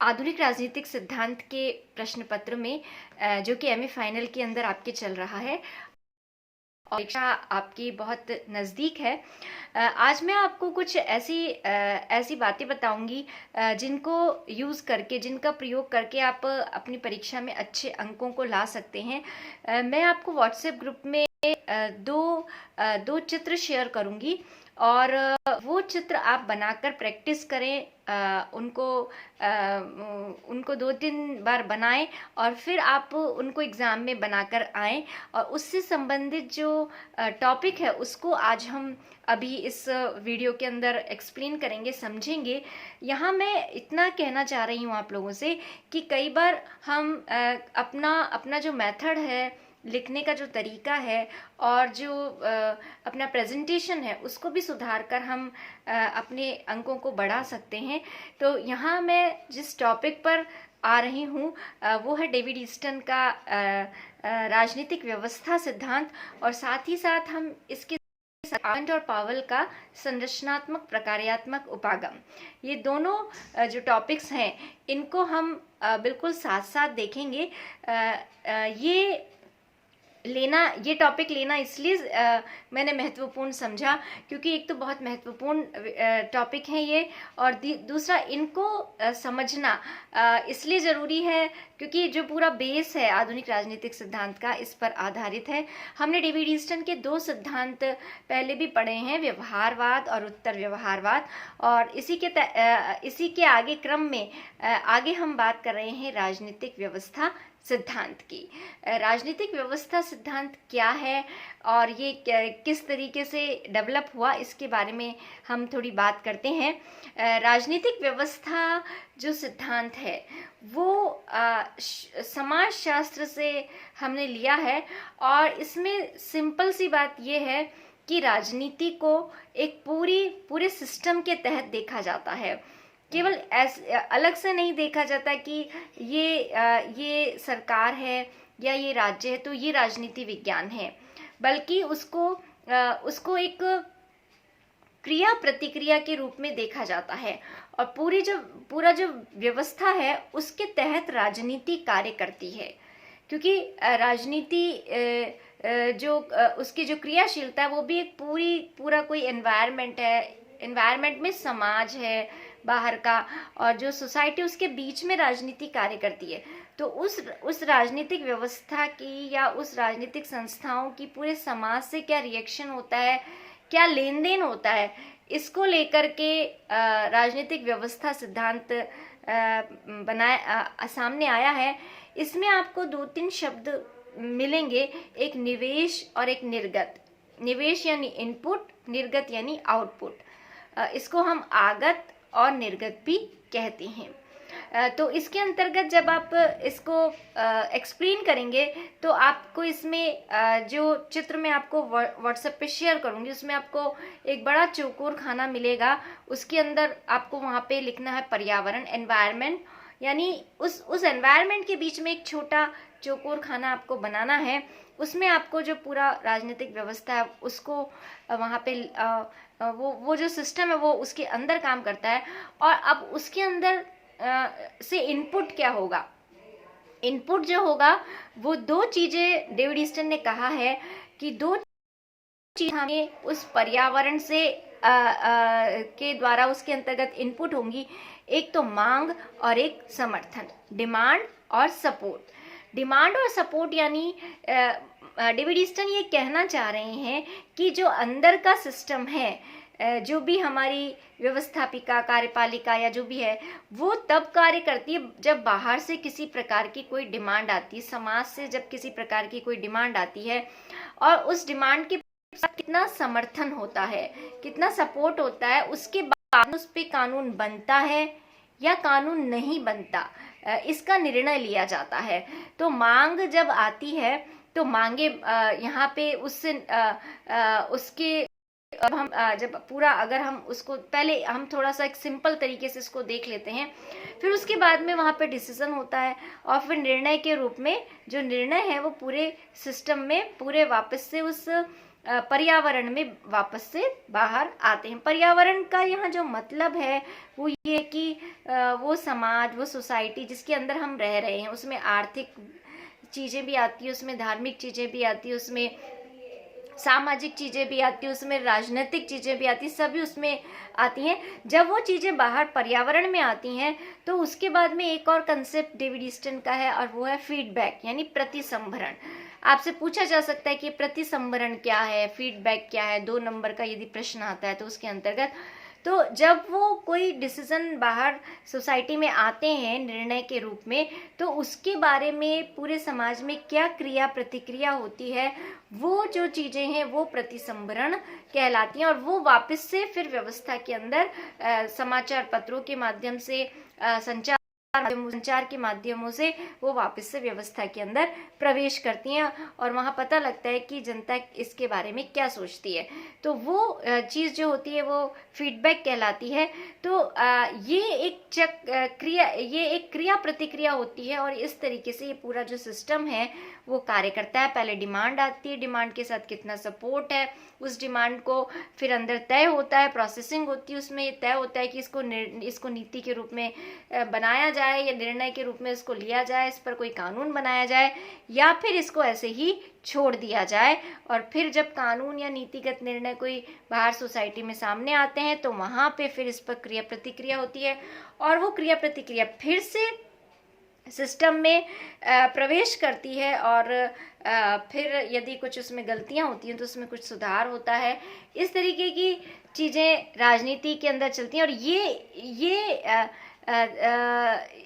आधुनिक राजनीतिक सिद्धांत के प्रश्न पत्र में जो कि एमए फाइनल के अंदर आपके चल रहा है और परीक्षा आपकी बहुत नज़दीक है। आज मैं आपको कुछ ऐसी बातें बताऊंगी जिनको यूज़ करके, जिनका प्रयोग करके आप अपनी परीक्षा में अच्छे अंकों को ला सकते हैं। मैं आपको व्हाट्सएप ग्रुप में दो चित्र शेयर करूंगी और वो चित्र आप बनाकर प्रैक्टिस करें। उनको 2-3 बार बनाएं और फिर आप उनको एग्ज़ाम में बनाकर आएं और उससे संबंधित जो टॉपिक है उसको आज हम अभी इस वीडियो के अंदर एक्सप्लेन करेंगे, समझेंगे। यहाँ मैं इतना कहना चाह रही हूँ आप लोगों से कि कई बार हम अपना जो मेथड है, लिखने का जो तरीका है और जो अपना प्रेजेंटेशन है उसको भी सुधार कर हम अपने अंकों को बढ़ा सकते हैं। तो यहाँ मैं जिस टॉपिक पर आ रही हूँ वो है डेविड ईस्टन का राजनीतिक व्यवस्था सिद्धांत और साथ ही साथ हम इसके आर्नल्ड और पावेल का संरचनात्मक प्रकार्यात्मक उपागम, ये दोनों जो टॉपिक्स हैं इनको हम बिल्कुल साथ साथ देखेंगे। ये टॉपिक लेना इसलिए मैंने महत्वपूर्ण समझा क्योंकि एक तो बहुत महत्वपूर्ण टॉपिक है ये, और दूसरा इनको समझना इसलिए ज़रूरी है क्योंकि जो पूरा बेस है आधुनिक राजनीतिक सिद्धांत का इस पर आधारित है। हमने डेविड ईस्टन के 2 सिद्धांत पहले भी पढ़े हैं, व्यवहारवाद और उत्तर व्यवहारवाद, और इसी के आगे क्रम में आगे हम बात कर रहे हैं राजनीतिक व्यवस्था सिद्धांत की। राजनीतिक व्यवस्था सिद्धांत क्या है और ये किस तरीके से डेवलप हुआ, इसके बारे में हम थोड़ी बात करते हैं। राजनीतिक व्यवस्था जो सिद्धांत है वो समाज शास्त्र से हमने लिया है और इसमें सिंपल सी बात ये है कि राजनीति को एक पूरे सिस्टम के तहत देखा जाता है। केवल अलग से नहीं देखा जाता कि ये सरकार है या ये राज्य है तो ये राजनीति विज्ञान है, बल्कि उसको एक क्रिया प्रतिक्रिया के रूप में देखा जाता है और पूरा जो व्यवस्था है उसके तहत राजनीति कार्य करती है। क्योंकि राजनीति उसकी जो क्रियाशीलता है वो भी एक पूरा कोई एनवायरनमेंट है, एनवायरनमेंट में समाज है बाहर का और जो सोसाइटी उसके बीच में राजनीति कार्य करती है। तो उस राजनीतिक व्यवस्था की या उस राजनीतिक संस्थाओं की पूरे समाज से क्या रिएक्शन होता है, क्या लेन देन होता है, इसको लेकर के राजनीतिक व्यवस्था सिद्धांत सामने आया है। इसमें आपको 2-3 शब्द मिलेंगे, एक निवेश और एक निर्गत। निवेश यानी इनपुट, निर्गत यानी आउटपुट। इसको हम आगत और निर्गत भी कहते हैं। तो इसके अंतर्गत जब आप इसको एक्सप्लेन करेंगे तो आपको इसमें जो चित्र मैं आपको व्हाट्सएप पे शेयर करूंगी उसमें आपको एक बड़ा चौकोर खाना मिलेगा। उसके अंदर आपको वहाँ पे लिखना है पर्यावरण, एनवायरनमेंट, यानी उस एनवायरनमेंट के बीच में एक छोटा चौकोर खाना आपको बनाना है। उसमें आपको जो पूरा राजनीतिक व्यवस्था है उसको वहाँ पे वो जो सिस्टम है वो उसके अंदर काम करता है। और अब उसके अंदर से इनपुट क्या होगा, इनपुट जो होगा वो 2 चीज़ें डेविड ईस्टन ने कहा है कि 2 चीज़ हमें उस पर्यावरण से के द्वारा उसके अंतर्गत इनपुट होंगी, एक तो मांग और एक समर्थन, डिमांड और सपोर्ट। डिमांड और सपोर्ट यानी डेविड ईस्टन ये कहना चाह रहे हैं कि जो अंदर का सिस्टम है, जो भी हमारी व्यवस्थापिका, कार्यपालिका या जो भी है, वो तब कार्य करती है जब बाहर से किसी प्रकार की कोई डिमांड आती है, समाज से जब किसी प्रकार की कोई डिमांड आती है और उस डिमांड के साथ कितना समर्थन होता है, कितना सपोर्ट होता है, उसके बाद उस पर कानून बनता है या कानून नहीं बनता, इसका निर्णय लिया जाता है। तो मांग जब आती है तो मांगे यहाँ पे उसके अब हम जब पूरा अगर हम उसको पहले हम थोड़ा सा एक सिंपल तरीके से इसको देख लेते हैं, फिर उसके बाद में वहाँ पे डिसीजन होता है और फिर निर्णय के रूप में जो निर्णय है वो पूरे सिस्टम में पूरे वापस से पर्यावरण में वापस से बाहर आते हैं। पर्यावरण का यहाँ जो मतलब है वो ये कि वो समाज, वो सोसाइटी जिसके अंदर हम रह रहे हैं, उसमें आर्थिक चीज़ें भी आती है, उसमें धार्मिक चीज़ें भी आती है, उसमें सामाजिक चीज़ें भी आती है, उसमें राजनीतिक चीज़ें भी आती, सभी उसमें आती हैं। जब वो चीज़ें बाहर पर्यावरण में आती हैं तो उसके बाद में एक और कंसेप्ट डेविड ईस्टन का है, और वो है फीडबैक यानी प्रतिसंभरण। आपसे पूछा जा सकता है कि प्रतिसंभरण क्या है, फीडबैक क्या है, 2 नंबर का यदि प्रश्न आता है तो उसके अंतर्गत, तो जब वो कोई डिसीजन बाहर सोसाइटी में आते हैं निर्णय के रूप में, तो उसके बारे में पूरे समाज में क्या क्रिया प्रतिक्रिया होती है, वो जो चीज़ें हैं वो प्रतिसंभरण कहलाती हैं। और वो वापस से फिर व्यवस्था के अंदर समाचार पत्रों के माध्यम से, संचार के माध्यमों से वो वापस से व्यवस्था के अंदर प्रवेश करती हैं, और वहाँ पता लगता है कि जनता इसके बारे में क्या सोचती है। तो वो चीज़ जो होती है वो फीडबैक कहलाती है। तो ये एक क्रिया प्रतिक्रिया होती है, और इस तरीके से ये पूरा जो सिस्टम है वो कार्य करता है। पहले डिमांड आती है, डिमांड के साथ कितना सपोर्ट है, उस डिमांड को फिर अंदर तय होता है, प्रोसेसिंग होती है, उसमें ये तय होता है कि इसको नीति के रूप में बनाया जाए, या निर्णय के रूप में इसको लिया जाए, इस पर कोई कानून बनाया जाए, या फिर इसको ऐसे ही छोड़ दिया जाए। और फिर जब कानून या नीतिगत निर्णय कोई बाहर सोसाइटी में सामने आते हैं तो वहाँ पे फिर इस पर क्रिया प्रतिक्रिया होती है, और वो क्रिया प्रतिक्रिया फिर से सिस्टम में प्रवेश करती है, और फिर यदि कुछ उसमें गलतियां होती हैं तो उसमें कुछ सुधार होता है। इस तरीके की चीज़ें राजनीति के अंदर चलती हैं, और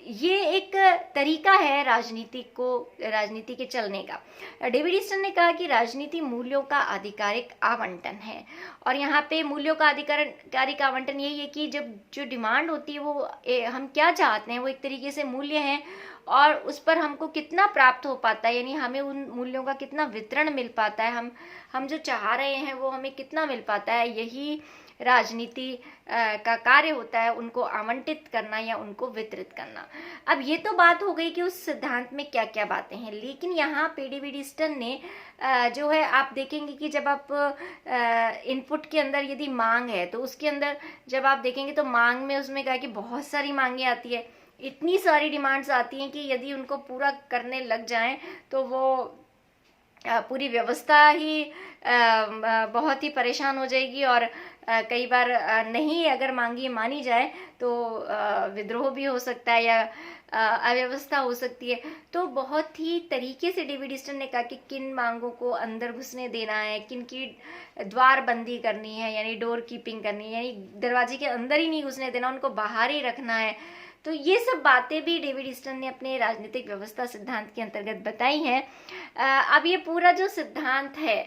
ये एक तरीका है राजनीति के चलने का। डेविड ईस्टन ने कहा कि राजनीति मूल्यों का आधिकारिक आवंटन है, और यहाँ पे मूल्यों का आधिकारिक आवंटन यही है कि जब जो डिमांड होती है वो हम क्या चाहते हैं वो एक तरीके से मूल्य हैं, और उस पर हमको कितना प्राप्त हो पाता है, यानी हमें उन मूल्यों का कितना वितरण मिल पाता है, हम जो चाह रहे हैं वो हमें कितना मिल पाता है, यही राजनीति का कार्य होता है, उनको आवंटित करना या उनको वितरित करना। अब ये तो बात हो गई कि उस सिद्धांत में क्या क्या बातें हैं, लेकिन यहाँ पे डेविड ईस्टन ने जो है, आप देखेंगे कि जब आप इनपुट के अंदर यदि मांग है तो उसके अंदर जब आप देखेंगे तो मांग में उसमें कहा कि बहुत सारी मांगे आती है, इतनी सारी डिमांड्स आती हैं कि यदि उनको पूरा करने लग जाएं तो वो पूरी व्यवस्था ही बहुत ही परेशान हो जाएगी, और कई बार नहीं अगर मांगी मानी जाए तो विद्रोह भी हो सकता है या अव्यवस्था हो सकती है। तो बहुत ही तरीके से डेविड ईस्टन ने कहा कि किन मांगों को अंदर घुसने देना है, किन की द्वार बंदी करनी है, यानी डोर कीपिंग करनी है, यानी दरवाजे के अंदर ही नहीं घुसने देना, उनको बाहर ही रखना है। तो ये सब बातें भी डेविड ईस्टन ने अपने राजनीतिक व्यवस्था सिद्धांत के अंतर्गत बताई हैं। अब ये पूरा जो सिद्धांत है,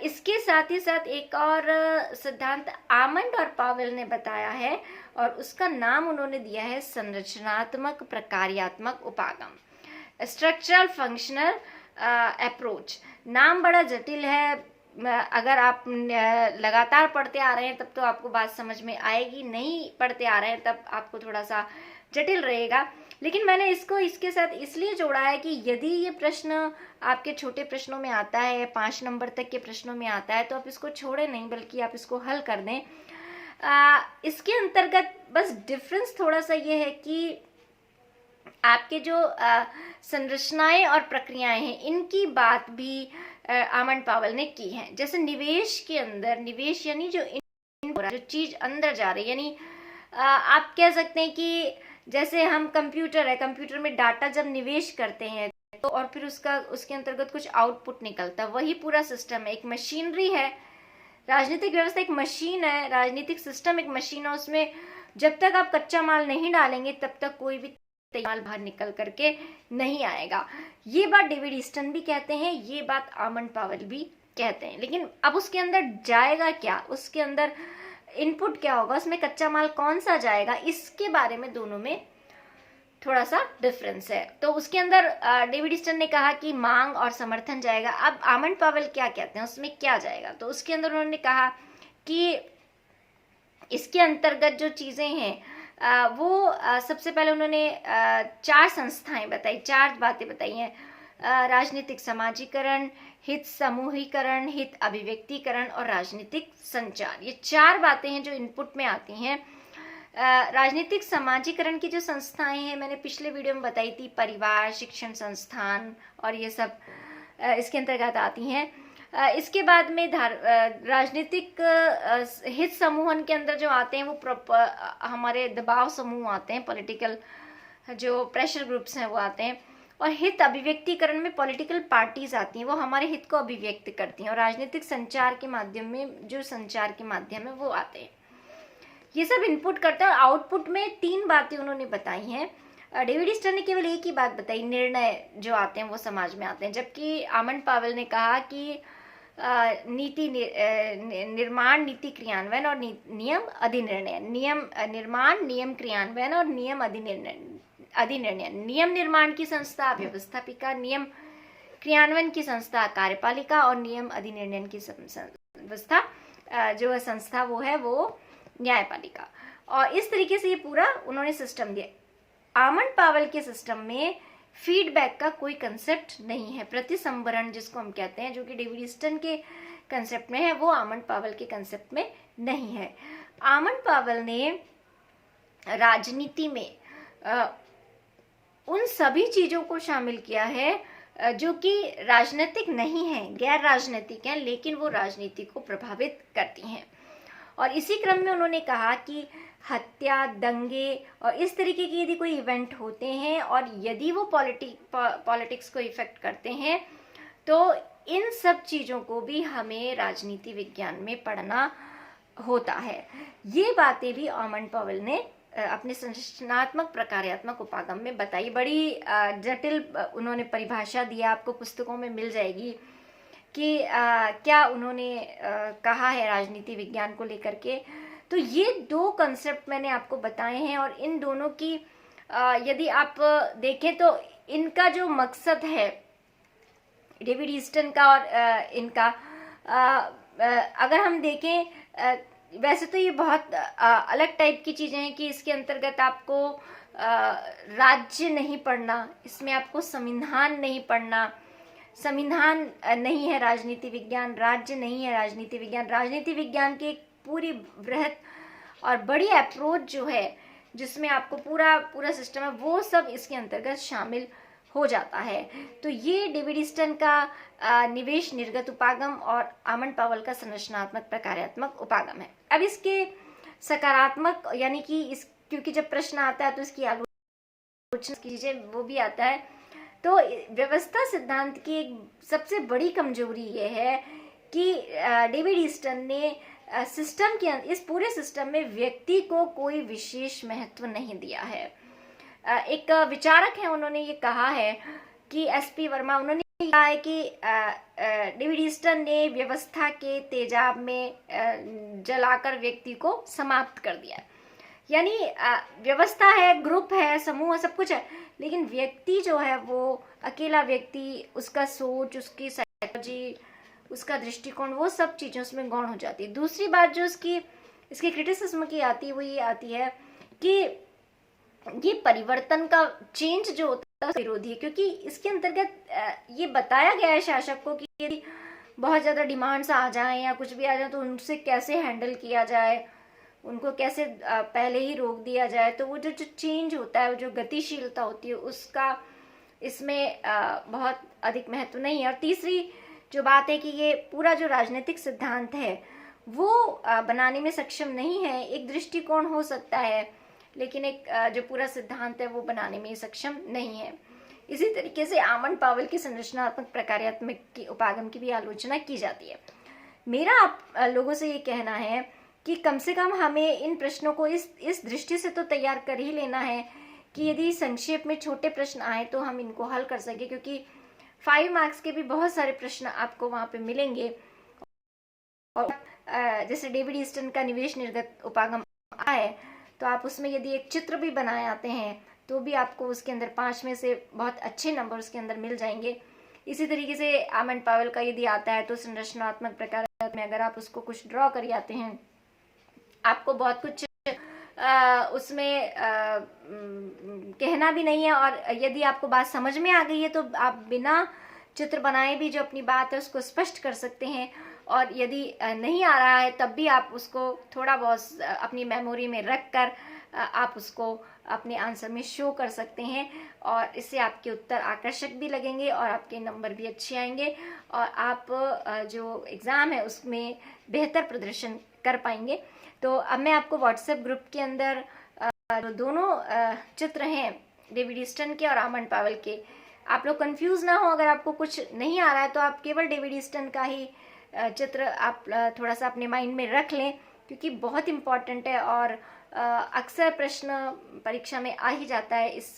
इसके साथ ही साथ एक और सिद्धांत आमंड और पावेल ने बताया है, और उसका नाम उन्होंने दिया है संरचनात्मक प्रकार्यात्मक उपागम, स्ट्रक्चरल फंक्शनल अप्रोच। नाम बड़ा जटिल है, अगर आप लगातार पढ़ते आ रहे हैं तब तो आपको बात समझ में आएगी, नहीं पढ़ते आ रहे हैं तब आपको थोड़ा सा जटिल रहेगा। लेकिन मैंने इसको इसके साथ इसलिए जोड़ा है कि यदि ये प्रश्न आपके छोटे प्रश्नों में आता है, 5 नंबर तक के प्रश्नों में आता है, तो आप इसको छोड़े नहीं बल्कि आप इसको हल कर दें। इसके अंतर्गत बस डिफरेंस थोड़ा सा ये है कि आपके जो संरचनाएं और प्रक्रियाएं हैं इनकी बात भी आमंड पावेल ने की है। जैसे निवेश के अंदर, निवेश यानी जो चीज अंदर जा रही है, यानी आप कह सकते हैं कि जैसे हम कंप्यूटर है, कंप्यूटर में डाटा जब निवेश करते हैं तो और फिर उसके अंतर्गत कुछ आउटपुट निकलता है, वही पूरा सिस्टम है, एक मशीनरी है। राजनीतिक व्यवस्था एक मशीन है, राजनीतिक सिस्टम एक मशीन है, उसमें जब तक आप कच्चा माल नहीं डालेंगे तब तक कोई भी माल बाहर निकल करके नहीं आएगा। ये बात डेविड ईस्टन भी कहते हैं, ये बात आमंड पावेल भी कहते हैं। लेकिन अब उसके अंदर जाएगा क्या, उसके अंदर इनपुट क्या होगा, उसमें कच्चा माल कौन सा जाएगा, इसके बारे में दोनों में थोड़ा सा डिफरेंस है। तो उसके अंदर डेविड ईस्टन ने कहा कि मांग और समर्थन जाएगा। अब आमंड पावेल क्या कहते हैं, उसमें क्या जाएगा, तो उसके अंदर उन्होंने कहा कि इसके अंतर्गत जो चीजें हैं वो सबसे पहले उन्होंने 4 संस्थाएं बताई, 4 बातें बताई हैं। राजनीतिक समाजीकरण, हित समूहीकरण, हित अभिव्यक्तिकरण और राजनीतिक संचार। ये 4 बातें हैं जो इनपुट में आती हैं। राजनीतिक समाजीकरण की जो संस्थाएं हैं, मैंने पिछले वीडियो में बताई थी, परिवार, शिक्षण संस्थान और ये सब इसके अंतर्गत आती हैं। इसके बाद में राजनीतिक हित समूहन के अंदर जो आते हैं वो हमारे दबाव समूह आते हैं, पॉलिटिकल जो प्रेशर ग्रुप्स हैं वो आते हैं। और हित अभिव्यक्तिकरण में पॉलिटिकल पार्टीज आती हैं, वो हमारे हित को अभिव्यक्त करती हैं। और राजनीतिक संचार के माध्यम में जो संचार के माध्यम है वो आते हैं। ये सब इनपुट करते हैं। और आउटपुट में 3 बातें उन्होंने बताई हैं। डेविड स्टर्न ने केवल एक ही बात बताई, निर्णय जो आते हैं वो समाज में आते हैं, जबकि आमंड पावेल ने कहा कि नीति निर्माण, नीति क्रियान्वयन और नियम अधिनिर्णय। नियम निर्माण, नियम क्रियान्वयन और नियम अधिनिर्णय। नियम निर्माण की संस्था व्यवस्थापिका, नियम क्रियान्वयन की संस्था कार्यपालिका और नियम अधिनिर्णय की संस्था जो संस्था वो है वो न्यायपालिका। और इस तरीके से ये पूरा उन्होंने सिस्टम दिया। आमंड पावेल के सिस्टम में फीडबैक का कोई कंसेप्ट नहीं है। प्रतिसंवरण जिसको हम कहते हैं, जो कि डेविड स्टर्न के कंसेप्ट में है, वो आमंड पावेल के कंसेप्ट में नहीं है। आमंड पावेल ने राजनीति में उन सभी चीजों को शामिल किया है जो कि राजनीतिक नहीं है, गैर राजनीतिक हैं, लेकिन वो राजनीति को प्रभावित करती हैं। और इसी क्रम में उन्होंने कहा कि हत्या, दंगे और इस तरीके के यदि कोई इवेंट होते हैं और यदि वो पॉलिटिक्स को इफेक्ट करते हैं, तो इन सब चीज़ों को भी हमें राजनीति विज्ञान में पढ़ना होता है। ये बातें भी आमंड पावेल ने अपने संरचनात्मक प्रकार्यात्मक उपागम में बताई। बड़ी जटिल उन्होंने परिभाषा दिया, आपको पुस्तकों में मिल जाएगी कि क्या उन्होंने कहा है राजनीति विज्ञान को लेकर के। तो ये 2 कंसेप्ट मैंने आपको बताए हैं। और इन दोनों की यदि आप देखें तो इनका जो मकसद है, डेविड स्टर्न का और इनका अगर हम देखें, वैसे तो ये बहुत अलग टाइप की चीज़ें हैं कि इसके अंतर्गत आपको राज्य नहीं पढ़ना, इसमें आपको संविधान नहीं पढ़ना। संविधान नहीं है राजनीति विज्ञान, राज्य नहीं है राजनीति विज्ञान। राजनीति विज्ञान की एक पूरी बृहत और बड़ी अप्रोच जो है, जिसमें आपको पूरा सिस्टम है, वो सब इसके अंतर्गत शामिल हो जाता है। तो ये डेविड स्टर्न का निवेश निर्गत उपागम और आमंड पावेल का संरचनात्मक प्रकार्यात्मक उपागम है। अब इसके सकारात्मक, यानी कि इस, क्योंकि जब प्रश्न आता है तो इसकी आलोचना कीजिए, वो भी आता है। तो व्यवस्था सिद्धांत की एक सबसे बड़ी कमजोरी ये है कि डेविड स्टर्न ने सिस्टम के, इस पूरे सिस्टम में व्यक्ति को कोई विशेष महत्व नहीं दिया है। एक विचारक है, उन्होंने ये कहा है कि एसपी वर्मा, उन्होंने कहा है कि डेविड स्टर्न ने व्यवस्था के तेजाब में जलाकर व्यक्ति को समाप्त कर दिया। यानी व्यवस्था है, ग्रुप है, समूह है, सब कुछ है, लेकिन व्यक्ति जो है वो अकेला व्यक्ति, उसका सोच, उसकी साइकोलॉजी, उसका दृष्टिकोण, वो सब चीज़ें उसमें गौण हो जाती है। दूसरी बात जो इसकी क्रिटिसिज्म की आती है, वो ये आती है कि ये परिवर्तन का चेंज जो होता है विरोधी है, क्योंकि इसके अंतर्गत ये बताया गया है शासक को कि यदि बहुत ज़्यादा डिमांड्स आ जाएं या कुछ भी आ जाए तो उनसे कैसे हैंडल किया जाए, उनको कैसे पहले ही रोक दिया जाए। तो वो जो चेंज होता है, जो गतिशीलता होती है, उसका इसमें बहुत अधिक महत्व नहीं है। और तीसरी जो बात है कि ये पूरा जो राजनीतिक सिद्धांत है वो बनाने में सक्षम नहीं है। एक दृष्टिकोण हो सकता है, लेकिन एक जो पूरा सिद्धांत है वो बनाने में सक्षम नहीं है। इसी तरीके से आमंड पावेल की संरचनात्मक प्रकार्यात्मक की उपागम की भी आलोचना की जाती है। मेरा आप लोगों से ये कहना है कि कम से कम हमें इन प्रश्नों को इस दृष्टि से तो तैयार कर ही लेना है कि यदि संक्षेप में छोटे प्रश्न आए तो हम इनको हल कर सके, क्योंकि 5 मार्क्स के भी बहुत सारे प्रश्न आपको वहाँ पे मिलेंगे। और जैसे डेविड स्टर्न का निवेश निर्गत उपागम आए तो आप उसमें यदि एक चित्र भी बनाए आते हैं तो भी आपको उसके अंदर 5 में से बहुत अच्छे नंबर उसके अंदर मिल जाएंगे। इसी तरीके से आमंड पावेल का यदि आता है तो संरचनात्मक प्रकार में अगर आप उसको कुछ ड्रॉ कर आते हैं, आपको बहुत कुछ उसमें कहना भी नहीं है। और यदि आपको बात समझ में आ गई है तो आप बिना चित्र बनाए भी जो अपनी बात है उसको स्पष्ट कर सकते हैं। और यदि नहीं आ रहा है तब भी आप उसको थोड़ा बहुत अपनी मेमोरी में रख कर आप उसको अपने आंसर में शो कर सकते हैं, और इससे आपके उत्तर आकर्षक भी लगेंगे और आपके नंबर भी अच्छे आएंगे और आप जो एग्ज़ाम है उसमें बेहतर प्रदर्शन कर पाएंगे। तो अब मैं आपको व्हाट्सएप ग्रुप के अंदर जो दोनों चित्र हैं डेविड ईस्टन के और आमंड पावेल के, आप लोग कंफ्यूज ना हो। अगर आपको कुछ नहीं आ रहा है तो आप केवल डेविड ईस्टन का ही चित्र आप थोड़ा सा अपने माइंड में रख लें, क्योंकि बहुत इम्पॉर्टेंट है और अक्सर प्रश्न परीक्षा में आ ही जाता है इस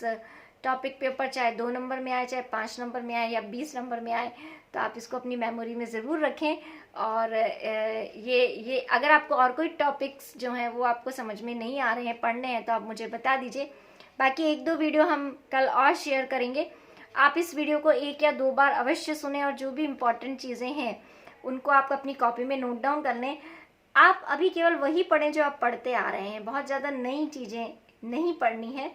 टॉपिक पे ऊपर, चाहे 2 नंबर में आए, चाहे 5 नंबर में आए या 20 नंबर में आए। तो आप इसको अपनी मेमोरी में ज़रूर रखें। और ये अगर आपको और कोई टॉपिक्स जो हैं वो आपको समझ में नहीं आ रहे हैं, पढ़ने हैं, तो आप मुझे बता दीजिए। बाकी 1-2 वीडियो हम कल और शेयर करेंगे। आप इस वीडियो को 1 या 2 बार अवश्य सुने और जो भी इम्पॉर्टेंट चीज़ें हैं उनको आप अपनी कॉपी में नोट डाउन कर लें। आप अभी केवल वही पढ़ें जो आप पढ़ते आ रहे हैं, बहुत ज़्यादा नई चीज़ें नहीं पढ़नी है।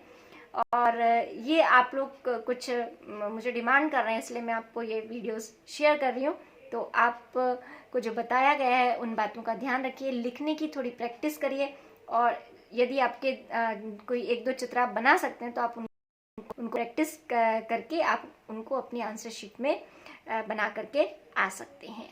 और ये आप लोग कुछ मुझे डिमांड कर रहे हैं, इसलिए मैं आपको ये वीडियोस शेयर कर रही हूँ। तो आपको जो बताया गया है उन बातों का ध्यान रखिए, लिखने की थोड़ी प्रैक्टिस करिए, और यदि आपके कोई 1-2 चित्र आप बना सकते हैं तो आप उनको प्रैक्टिस करके आप उनको अपनी आंसर शीट में बना करके आ सकते हैं।